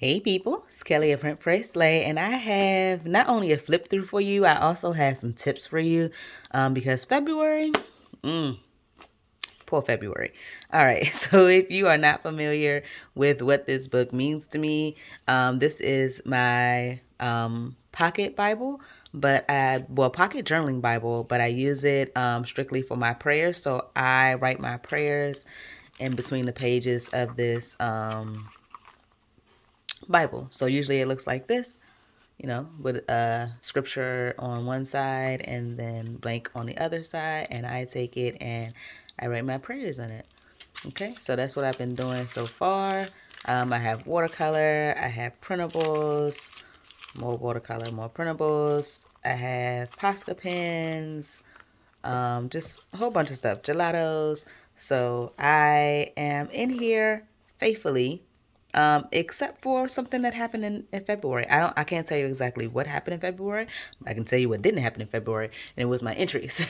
Hey people, it's Kelly of Print Pray Slay, and I have not only a flip through for you, I also have some tips for you because February, poor February. All right, so if you are not familiar with what this book means to me, this is my pocket Bible, pocket journaling Bible, but I use it strictly for my prayers. So I write my prayers in between the pages of this Bible. So usually it looks like this, with scripture on one side and then blank on the other side. And I take it and I write my prayers in it. Okay, so that's what I've been doing so far. I have watercolor, I have printables, more watercolor, more printables. I have Posca pens, just a whole bunch of stuff, gelatos. So I am in here faithfully, except for something that happened in February. I can't tell you exactly what happened in February. I can tell you what didn't happen in February, and it was my entries.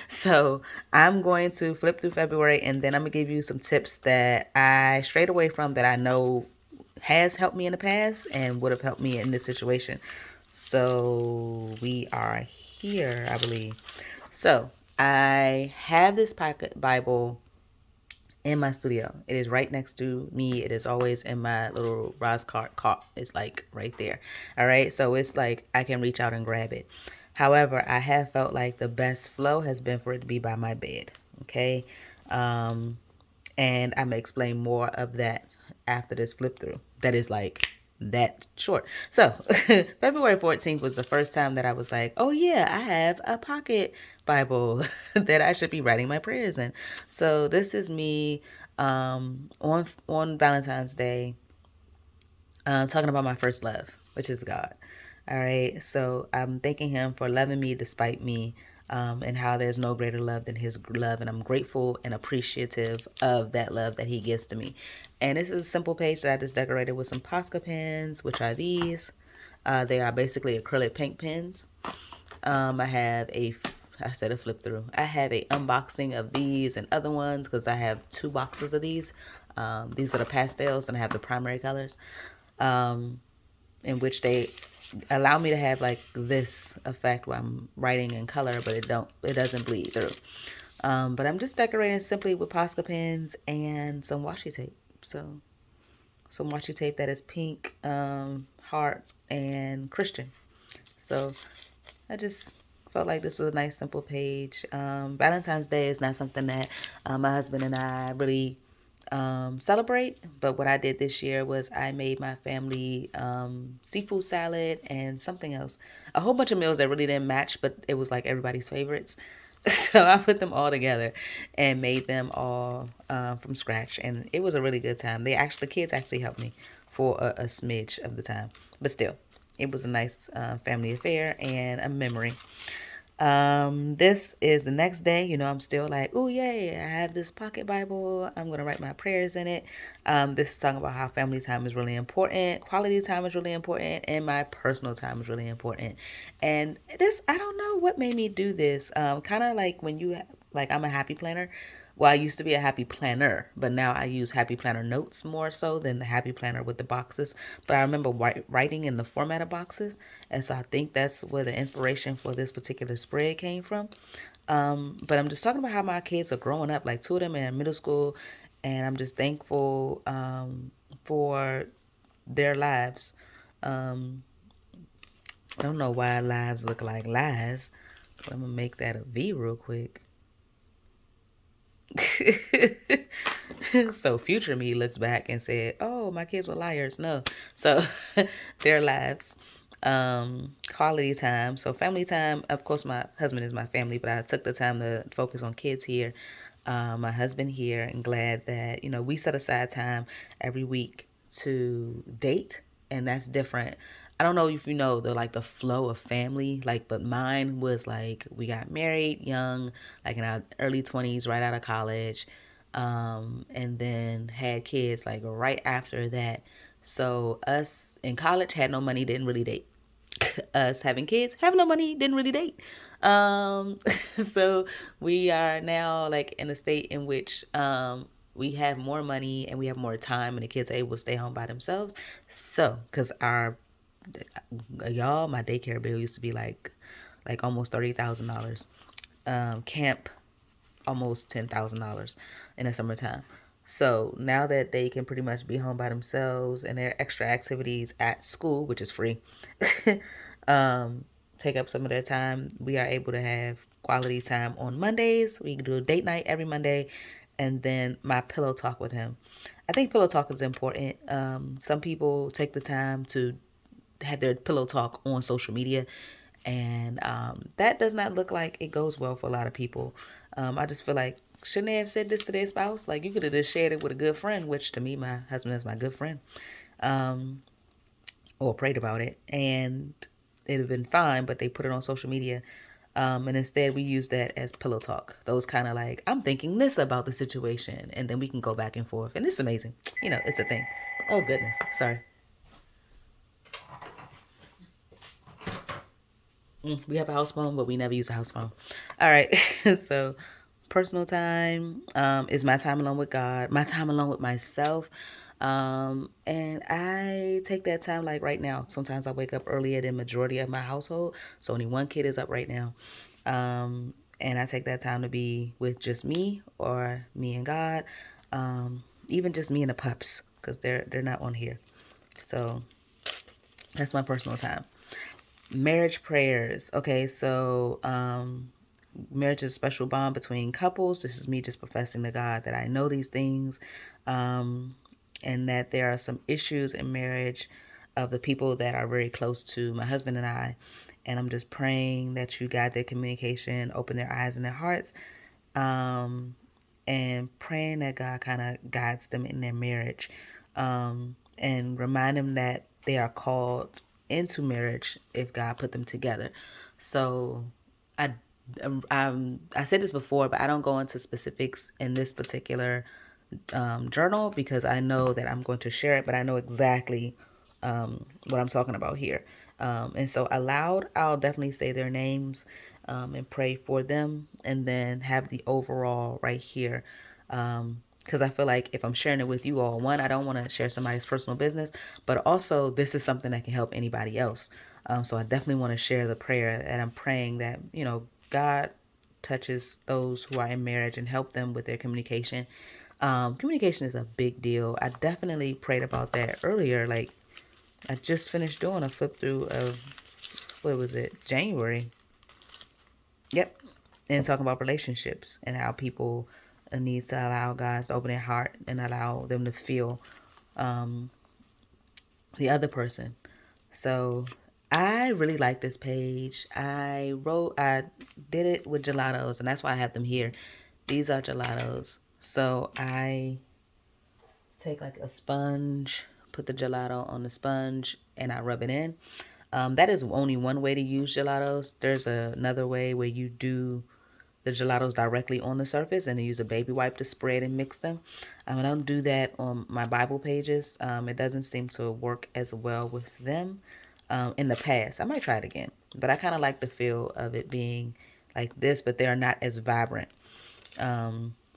So I'm going to flip through February, and then I'm gonna give you some tips that I strayed away from that I know has helped me in the past and would have helped me in this situation. So we are here, I believe. So I have this pocket Bible in my studio. It is right next to me. It is always in my little Roz cart. It's like right there. All right. So it's like I can reach out and grab it. However, I have felt like the best flow has been for it to be by my bed. Okay. Um, and I'm gonna explain more of that after this flip through. That is like that short. So February 14th was the first time that I was like, oh yeah, I have a pocket Bible that I should be writing my prayers in. So this is me on Valentine's Day, talking about my first love, which is God. All right. So I'm thanking him for loving me despite me, and how there's no greater love than his love. And I'm grateful and appreciative of that love that he gives to me. And this is a simple page that I just decorated with some Posca pens, which are these. They are basically acrylic paint pens. I have I said a flip through. I have a unboxing of these and other ones because I have two boxes of these. These are the pastels and I have the primary colors. Um, in which they allow me to have like this effect where I'm writing in color, but it doesn't bleed through. But I'm just decorating simply with Posca pens and some washi tape. So some washi tape that is pink, heart, and Christian. So I just felt like this was a nice simple page. Valentine's Day is not something that my husband and I really celebrate, but what I did this year was I made my family seafood salad and something else, a whole bunch of meals that really didn't match, but it was like everybody's favorites. So I put them all together and made them all from scratch, and it was a really good time. The kids actually helped me for a smidge of the time, but still it was a nice family affair and a memory. This is the next day. I'm still like, oh yay, I have this pocket Bible. I'm gonna write my prayers in it. This is talking about how family time is really important, quality time is really important, and my personal time is really important. And I don't know what made me do this. Kind of like when like I'm a happy planner. Well, I used to be a happy planner, but now I use happy planner notes more so than the happy planner with the boxes. But I remember writing in the format of boxes, and so I think that's where the inspiration for this particular spread came from. But I'm just talking about how my kids are growing up, like two of them are in middle school, and I'm just thankful for their lives. Um, I don't know why lives look like lies, but I'm gonna make that a V real quick. So future me looks back and said, "Oh, my kids were liars." No, so their lives, quality time. So family time. Of course, my husband is my family, but I took the time to focus on kids here, my husband here, and glad that we set aside time every week to date, and that's different. I don't know if you know the flow of family, but mine was like we got married young, like in our early 20s, right out of college, and then had kids like right after that. So us in college had no money, didn't really date. Us having kids, have no money, didn't really date. Um, so we are now like in a state in which we have more money and we have more time, and the kids are able to stay home by themselves. So, because y'all, my daycare bill used to be like almost $30,000. Camp almost $10,000 in the summertime. So now that they can pretty much be home by themselves and their extra activities at school, which is free, um, take up some of their time, we are able to have quality time on Mondays. We can do a date night every Monday, and then my pillow talk with him. I think pillow talk is important. Some people take the time to have their pillow talk on social media, and that does not look like it goes well for a lot of people. I just feel like, shouldn't they have said this to their spouse? Like, you could have just shared it with a good friend, which to me, my husband is my good friend, or prayed about it, and it'd have been fine. But they put it on social media, and instead we use that as pillow talk. Those kind of like, I'm thinking this about the situation, and then we can go back and forth, and it's amazing. It's a thing. Oh goodness, sorry. We have a house phone, but we never use a house phone. All right. So, personal time is my time alone with God, my time alone with myself. And I take that time like right now. Sometimes I wake up earlier than majority of my household. So only one kid is up right now. And I take that time to be with just me or me and God. Even just me and the pups, because they're not on here. So that's my personal time. Marriage prayers. Okay, so marriage is a special bond between couples. This is me just professing to God that I know these things, and that there are some issues in marriage of the people that are very close to my husband and I. And I'm just praying that you guide their communication, open their eyes and their hearts, and praying that God kind of guides them in their marriage, and remind them that they are called into marriage if God put them together. So I I said this before, but I don't go into specifics in this particular journal because I know that I'm going to share it, but I know exactly what I'm talking about here. And so aloud, I'll definitely say their names and pray for them, and then have the overall right here. Because I feel like if I'm sharing it with you all, one, I don't want to share somebody's personal business, but also this is something that can help anybody else. So I definitely want to share the prayer that I'm praying that, God touches those who are in marriage and help them with their communication. Communication is a big deal. I definitely prayed about that earlier. Like, I just finished doing a flip through of, what was it, January. Yep. And talking about relationships and how people needs to allow guys to open their heart and allow them to feel the other person. So I really like this page. I did it with gelatos, and that's why I have them here. These are gelatos. So I take like a sponge, put the gelato on the sponge, and I rub it in. That is only one way to use gelatos. There's another way where you do the gelatos directly on the surface and then use a baby wipe to spread and mix them. I don't do that on my Bible pages. It doesn't seem to work as well with them in the past. I might try it again, but I kind of like the feel of it being like this, but they're not as vibrant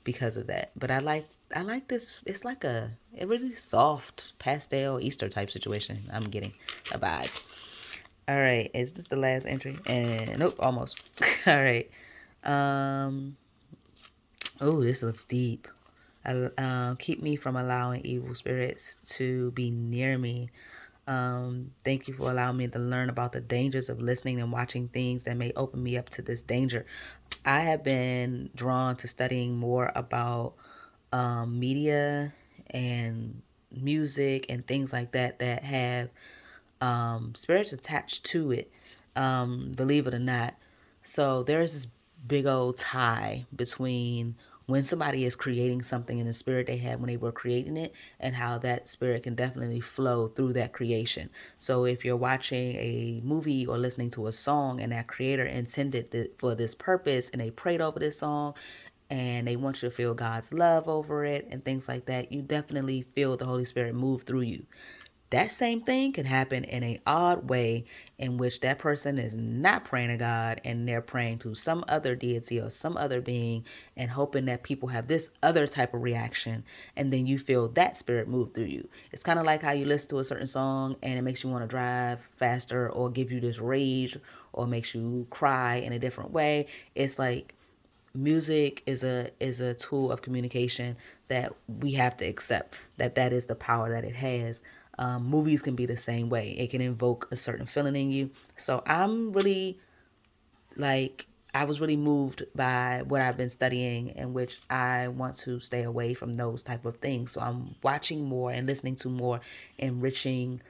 because of that. But I like this. It's like a really soft pastel Easter type situation. I'm getting a vibe. All right, is this the last entry? And nope, almost. All right. Um. Oh, this looks deep. Keep me from allowing evil spirits to be near me. Thank you for allowing me to learn about the dangers of listening and watching things that may open me up to this danger. I have been drawn to studying more about media and music and things like that that have spirits attached to it, believe it or not. So there's this big old tie between when somebody is creating something in the spirit they had when they were creating it, and how that spirit can definitely flow through that creation. So if you're watching a movie or listening to a song and that creator intended for this purpose and they prayed over this song and they want you to feel God's love over it and things like that, you definitely feel the Holy Spirit move through you. that same thing can happen in a odd way in which that person is not praying to God and they're praying to some other deity or some other being and hoping that people have this other type of reaction, and then you feel that spirit move through you. It's kind of like how you listen to a certain song and it makes you want to drive faster or give you this rage or makes you cry in a different way. It's like music is a tool of communication that we have to accept that is the power that it has. Movies can be the same way. It can invoke a certain feeling in you. So I'm really like, I was really moved by what I've been studying, in which I want to stay away from those type of things. So I'm watching more and listening to more enriching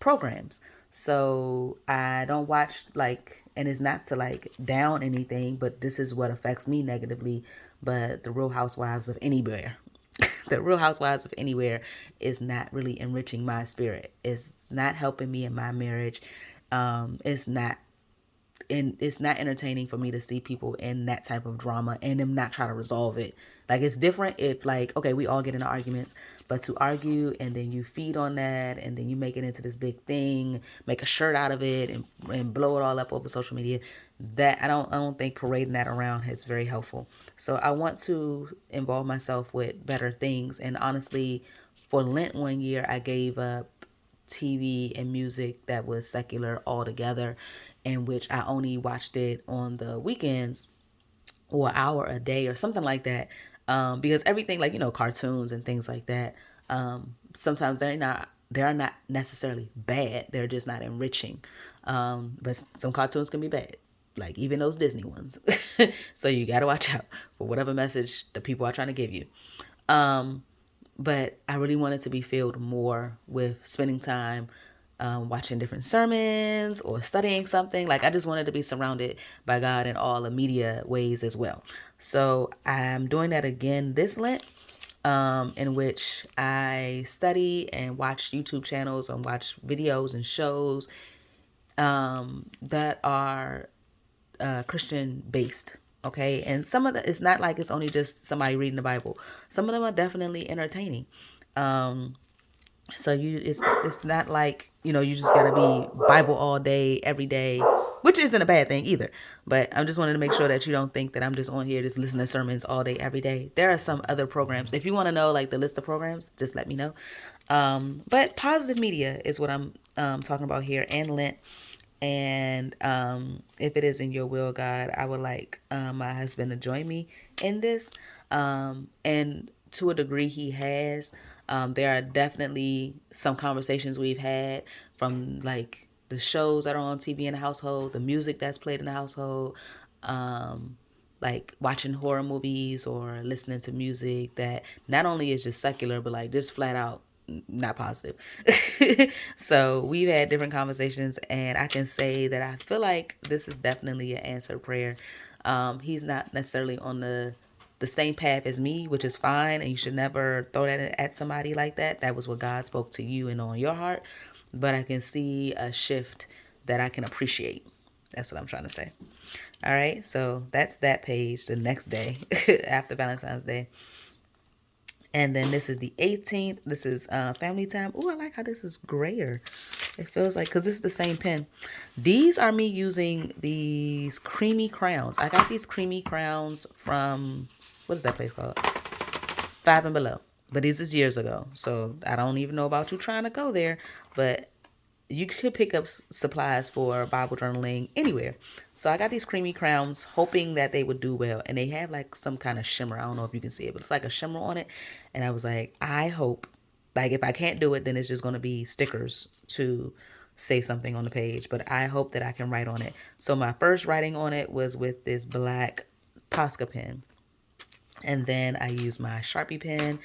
programs. So I don't watch like, and it's not to like down anything, but this is what affects me negatively. But the Real Housewives of Anywhere, the Real Housewives of Anywhere is not really enriching my spirit. It's not helping me in my marriage. It's not, and it's not entertaining for me to see people in that type of drama and them not try to resolve it. Like, it's different if, like, okay, we all get into arguments, but to argue and then you feed on that and then you make it into this big thing, make a shirt out of it and blow it all up over social media, that I don't think parading that around is very helpful. So I want to involve myself with better things. And honestly, for Lent one year, I gave up TV and music that was secular altogether, in which I only watched it on the weekends or an hour a day or something like that. Because everything, like, cartoons and things like that, sometimes they're not necessarily bad. They're just not enriching. But some cartoons can be bad, like even those Disney ones. So you got to watch out for whatever message the people are trying to give you. But I really wanted to be filled more with spending time watching different sermons or studying something. Like, I just wanted to be surrounded by God in all the media ways as well. So I'm doing that again this Lent, in which I study and watch YouTube channels and watch videos and shows that are Christian based. Okay. And some of the, it's not like it's only just somebody reading the Bible. Some of them are definitely entertaining. So it's not like, you just gotta be Bible all day, every day, which isn't a bad thing either. But I just wanted to make sure that you don't think that I'm just on here just listening to sermons all day, every day. There are some other programs. If you want to know like the list of programs, just let me know. But positive media is what I'm talking about here, and Lent. And if it is in your will, God, I would like my husband to join me in this. And to a degree, he has. There are definitely some conversations we've had, from like the shows that are on TV in the household, the music that's played in the household, like watching horror movies or listening to music that not only is just secular, but like just flat out not positive. So we've had different conversations, and I can say that I feel like this is definitely an answered prayer. He's not necessarily on the same path as me, which is fine, and you should never throw that at somebody like that. That was what God spoke to you and on your heart. But I can see a shift that I can appreciate. That's what I'm trying to say. All right, so that's that page the next day after Valentine's Day. And then this is the 18th. This is family time. Oh, I like how this is grayer. It feels like, because this is the same pen. These are me using these creamy crowns. I got these creamy crowns from, what is that place called? Five and Below. But this is years ago. So I don't even know about you trying to go there. But you could pick up supplies for Bible journaling anywhere. So I got these creamy crowns, hoping that they would do well. And they have like some kind of shimmer. I don't know if you can see it, but it's like a shimmer on it. And I was like, I hope, like, if I can't do it, then it's just going to be stickers to say something on the page. But I hope that I can write on it. So my first writing on it was with this black Posca pen. And then I used my Sharpie pen,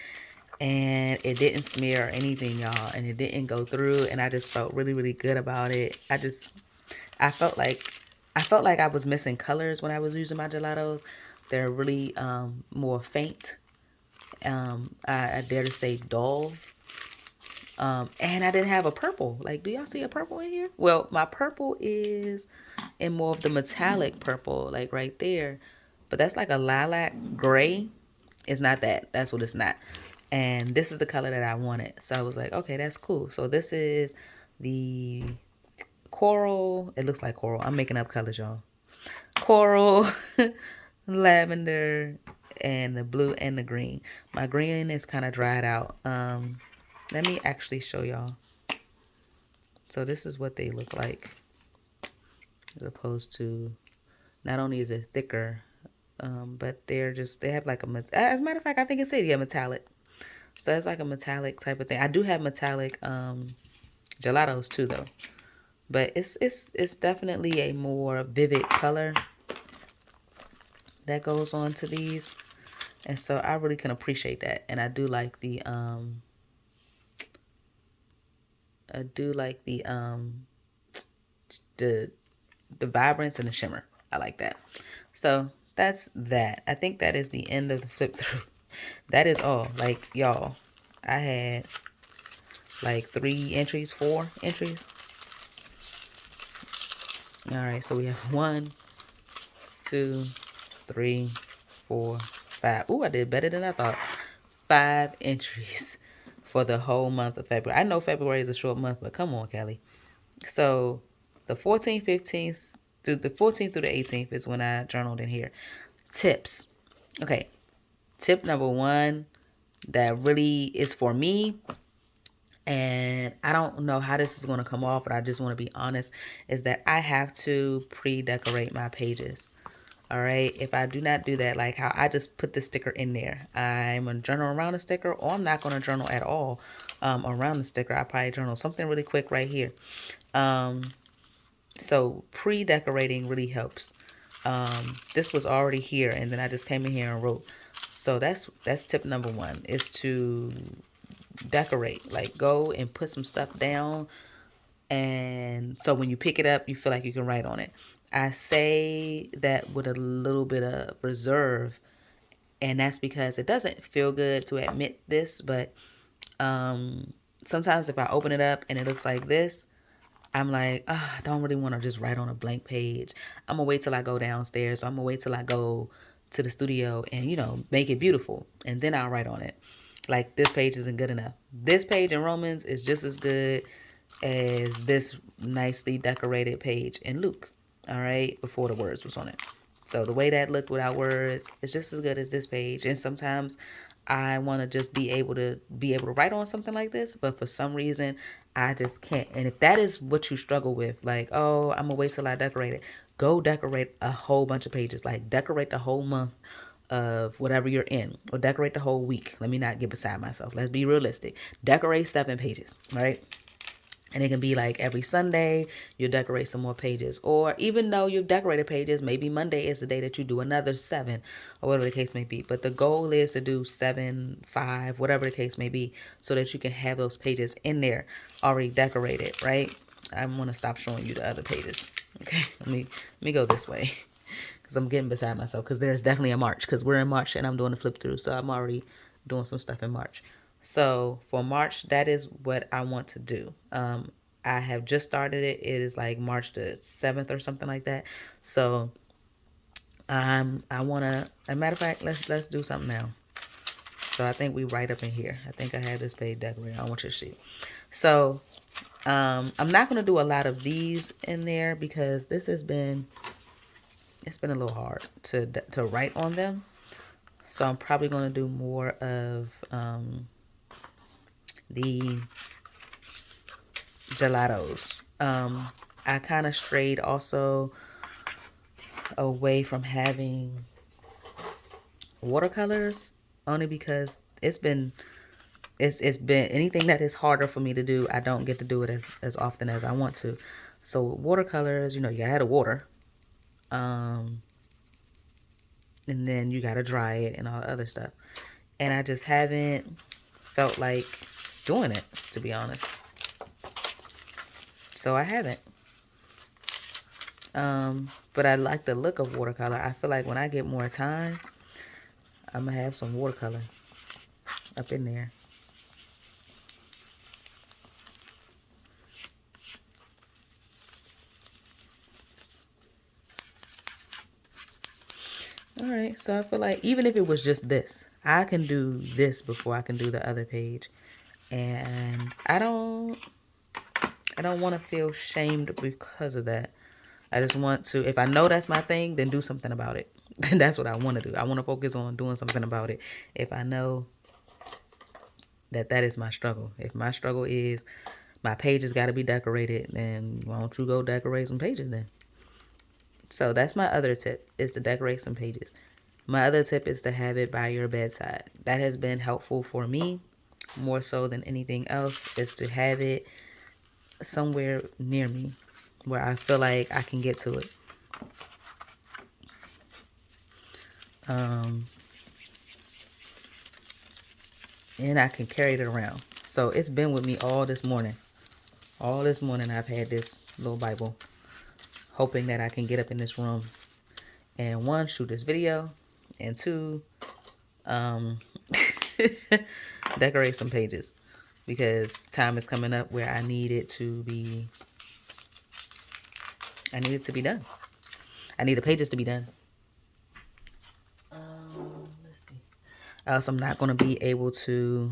and it didn't smear or anything, y'all, and it didn't go through, and I just felt really, really good about it. I felt like I was missing colors when I was using my gelatos. They're really more faint. I dare to say dull. And I didn't have a purple. Like, do y'all see a purple in here? Well, my purple is in more of the metallic purple, like right there. But that's like a lilac gray. It's not that. That's what it's not. And this is the color that I wanted. So I was like, okay, that's cool. So this is the coral. It looks like coral. I'm making up colors, y'all. Coral, lavender, and the blue and the green. My green is kind of dried out. Let me actually show y'all. So this is what they look like, as opposed to, not only is it thicker, but they have like as a matter of fact, I think it said, yeah, metallic. So it's like a metallic type of thing. I do have metallic gelatos too, though. But it's definitely a more vivid color that goes on to these. And so I really can appreciate that. And I do like the the vibrance and the shimmer. I like that. So that's that. I think that is the end of the flip through. That is all. Like, y'all, I had like 4 entries. All right, so we have 1, 2, 3, 4, 5. Ooh, I did better than I thought. 5 entries for the whole month of February. I know February is a short month, but come on, Kelly. So the 14th, 15th, through the 14th through the 18th is when I journaled in here. Tips. Okay. Tip number 1 that really is for me, and I don't know how this is going to come off, but I just want to be honest, is that I have to pre-decorate my pages. All right. If I do not do that, like how I just put the sticker in there, I'm going to journal around the sticker, or I'm not going to journal at all around the sticker. I probably journal something really quick right here. So pre-decorating really helps. This was already here, and then I just came in here and wrote. So that's tip number 1, is to decorate. Like, go and put some stuff down, and so when you pick it up, you feel like you can write on it. I say that with a little bit of reserve, and that's because it doesn't feel good to admit this, but sometimes if I open it up and it looks like this, I'm like, oh, I don't really want to just write on a blank page. I'm going to wait till I go downstairs. I'm going to wait till I go to the studio and, make it beautiful. And then I'll write on it. Like, this page isn't good enough. This page in Romans is just as good as this nicely decorated page in Luke. All right. Before the words was on it. So the way that looked without words is just as good as this page. And sometimes I want to just be able to write on something like this, but for some reason I just can't. And if that is what you struggle with, like, oh, I'm gonna wait till I decorate it, go decorate a whole bunch of pages. Like, decorate the whole month of whatever you're in, or decorate the whole week. Let me not get beside myself. Let's be realistic. Decorate 7 pages, right? And it can be like every Sunday, you decorate some more pages. Or even though you've decorated pages, maybe Monday is the day that you do another 7, or whatever the case may be. But the goal is to do 7, 5, whatever the case may be, so that you can have those pages in there already decorated, right? I'm going to stop showing you the other pages. Okay, let me go this way, because I'm getting beside myself, because there's definitely a March, because we're in March and I'm doing the flip through. So I'm already doing some stuff in March. So for March, that is what I want to do. I have just started it. It is like March the 7th or something like that. So I want to, as a matter of fact, let's do something now. So I think we right up in here. I think I have this page decorated. I want you to see. So I'm not going to do a lot of these in there, because it's been a little hard to write on them. So I'm probably going to do more of the gelatos. I kind of strayed also away from having watercolors, only because it's been anything that is harder for me to do, I don't get to do it as often as I want to. So watercolors, you gotta add the water, and then you gotta dry it and all the other stuff. And I just haven't felt like doing it, to be honest. So I haven't. But I like the look of watercolor. I feel like when I get more time, I'm gonna have some watercolor up in there. All right, so I feel like even if it was just this, I can do this before I can do the other page. And I don't want to feel shamed because of that. I just want to, if I know that's my thing, then do something about it. And that's what I want to do. I want to focus on doing something about it. If I know that that is my struggle. If my struggle is my pages got to be decorated, then why don't you go decorate some pages then? So that's my other tip, is to decorate some pages. My other tip is to have it by your bedside. That has been helpful for me more so than anything else, is to have it somewhere near me where I feel like I can get to it. And I can carry it around. So it's been with me all this morning. All this morning I've had this little Bible, hoping that I can get up in this room and one, shoot this video, and two, decorate some pages, because time is coming up where I need it to be done. I need the pages to be done. Let's see. Else I'm not going to be able to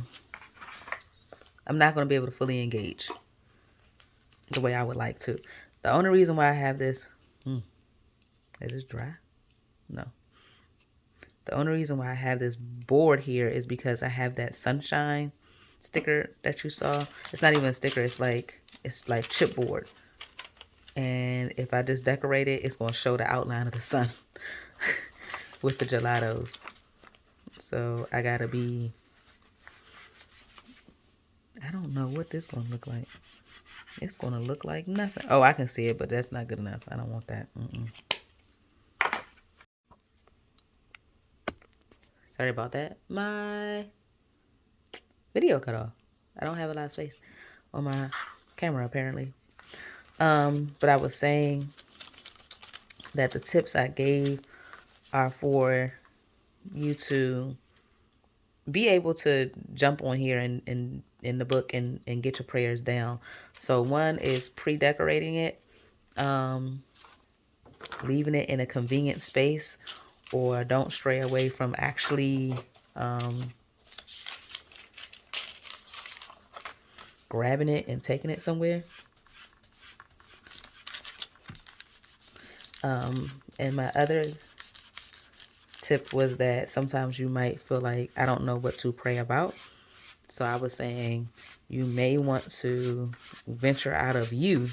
fully engage the way I would like to. The only reason why I have this, is this dry? No. The only reason why I have this board here is because I have that sunshine sticker that you saw. It's not even a sticker. It's like chipboard. And if I just decorate it, it's going to show the outline of the sun with the gelatos. So I got to be, I don't know what this going to look like. It's going to look like nothing. Oh, I can see it, but that's not good enough. I don't want that. Sorry about that. My video cut off. I don't have a lot of space on my camera, apparently. But I was saying that the tips I gave are for you to be able to jump on here and in the book and get your prayers down. So one is pre-decorating it, leaving it in a convenient space, or don't stray away from actually grabbing it and taking it somewhere. And my other tip was that sometimes you might feel like, I don't know what to pray about. So I was saying you may want to venture out of you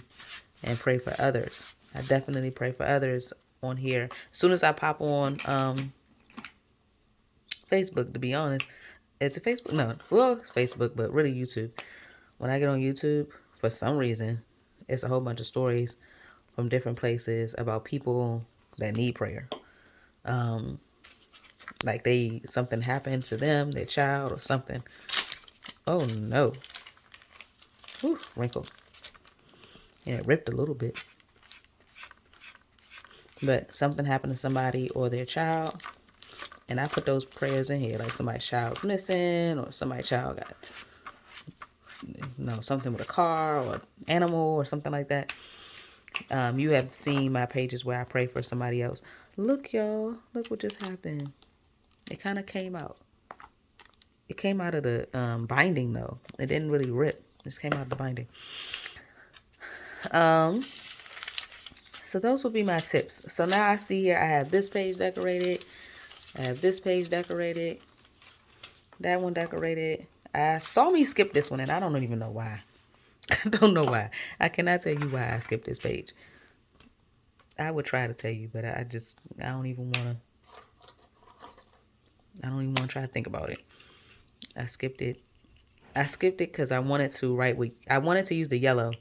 and pray for others. I definitely pray for others on here. As soon as I pop on Facebook, to be honest, is it Facebook? No, well, it's Facebook, but really YouTube. When I get on YouTube, for some reason, it's a whole bunch of stories from different places about people that need prayer. Like something happened to them, their child or something. Oh no. Whew, wrinkled. Yeah, it ripped a little bit. But something happened to somebody or their child, and I put those prayers in here. Like somebody's child's missing, or somebody's child got, something with a car or animal or something like that. You have seen my pages where I pray for somebody else. Look, y'all. Look what just happened. It kind of came out. It came out of the binding, though. It didn't really rip. It just came out of the binding. So those will be my tips. So now I see here I have this page decorated. I have this page decorated. That one decorated. I saw me skip this one, and I don't even know why. I don't know why. I cannot tell you why I skipped this page. I would try to tell you, but I don't even want to try to think about it. I skipped it. I skipped it because I wanted to I wanted to use the yellow,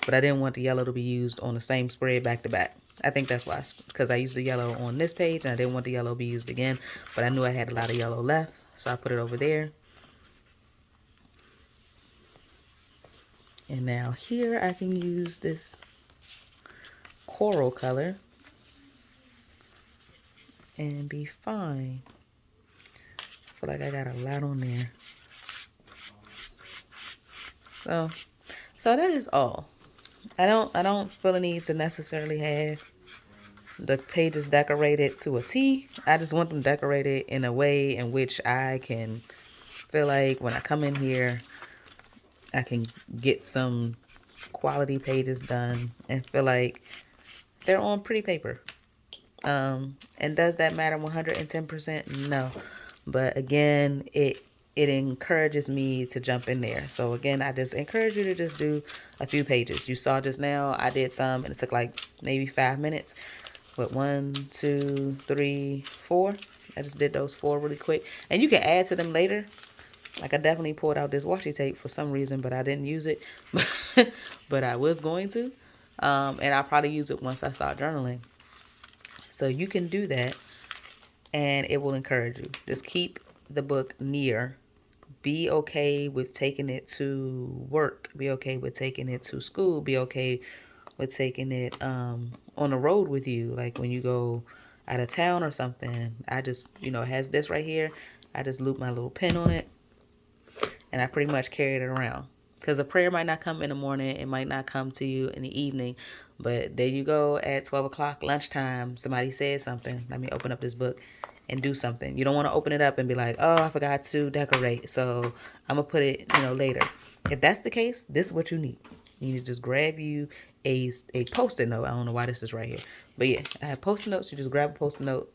but I didn't want the yellow to be used on the same spread back to back. I think that's why, because I used the yellow on this page and I didn't want the yellow to be used again, but I knew I had a lot of yellow left, so I put it over there. And now here I can use this coral color and be fine. I feel like I got a lot on there. So that is all. I don't feel a need to necessarily have the pages decorated to a T. I just want them decorated in a way in which I can feel like when I come in here, I can get some quality pages done and feel like they're on pretty paper. And does that matter 110%? No. But again, it encourages me to jump in there. So again, I just encourage you to just do a few pages. You saw just now, I did some and it took like maybe 5 minutes. But 1, 2, 3, 4. I just did those 4 really quick. And you can add to them later. Like I definitely pulled out this washi tape for some reason, but I didn't use it. But I was going to. And I'll probably use it once I start journaling. So you can do that and it will encourage you. Just keep the book near. Be okay with taking it to work. Be okay with taking it to school. Be okay with taking it on the road with you. Like when you go out of town or something. I just, it has this right here. I just loop my little pin on it and I pretty much carry it around. Because a prayer might not come in the morning. It might not come to you in the evening. But there you go at 12 o'clock, lunchtime. Somebody said something. Let me open up this book and do something. You don't want to open it up and be like, oh, I forgot to decorate. So I'm going to put it, later. If that's the case, this is what you need. You need to just grab you a Post-it note. I don't know why this is right here. But yeah, I have Post-it notes. You just grab a Post-it note,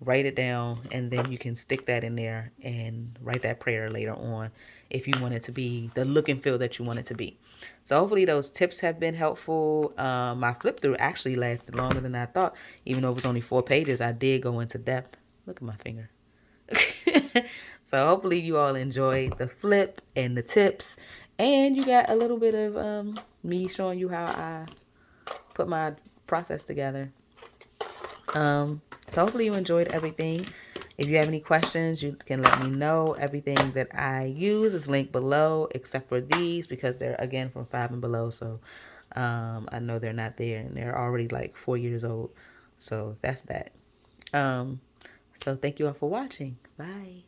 write it down, and then you can stick that in there and write that prayer later on if you want it to be the look and feel that you want it to be. So hopefully those tips have been helpful. My flip through actually lasted longer than I thought. Even though it was only 4 pages, I did go into depth. Look at my finger. So hopefully you all enjoyed the flip and the tips. And you got a little bit of me showing you how I put my process together. So hopefully you enjoyed everything. If you have any questions, you can let me know. Everything that I use is linked below, except for these, because they're, again, from 5 and below. So I know they're not there, and they're already like 4 years old. So that's that. So thank you all for watching. Bye.